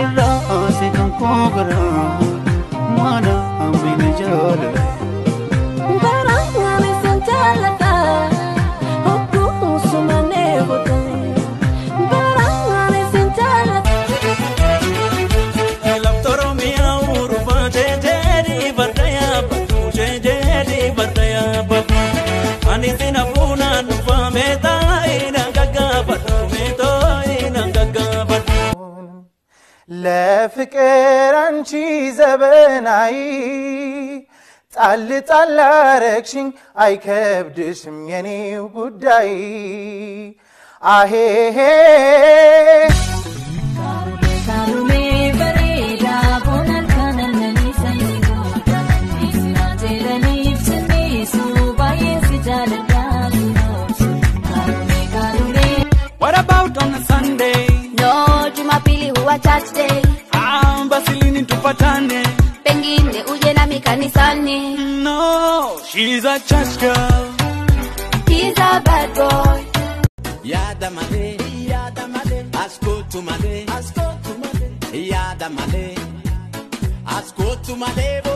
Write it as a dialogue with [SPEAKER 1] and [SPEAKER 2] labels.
[SPEAKER 1] rasi kan kogra mana ambina jala
[SPEAKER 2] barang ngame senjalata aku sumane bote barang ngame senjalata
[SPEAKER 1] lam toro mi auru fa jeri bardaya batu jeri bardaya batu ani sina puna nufa meta ina gaga batu meto ina gaga batu ለፍቅር አንቺ ዘበናይ ጣል ጣል አረግሽኝ አይከብድሽም የኔው ጉዳይ አሄሄ
[SPEAKER 2] ካሉሜ በሬዳ ቦናል ካነነኒ ሰይዶ ናቴለኒ ፍስኒሱ ባየስ ጃለዳ
[SPEAKER 1] What about on a Sunday?
[SPEAKER 2] No, Jumapili huwa church day.
[SPEAKER 1] Basilini tupatane.
[SPEAKER 2] Pengine uje nami kanisani.
[SPEAKER 1] No, she's a church girl.
[SPEAKER 2] He's a bad boy.
[SPEAKER 1] Yada male, asko to male, yada male, asko to male.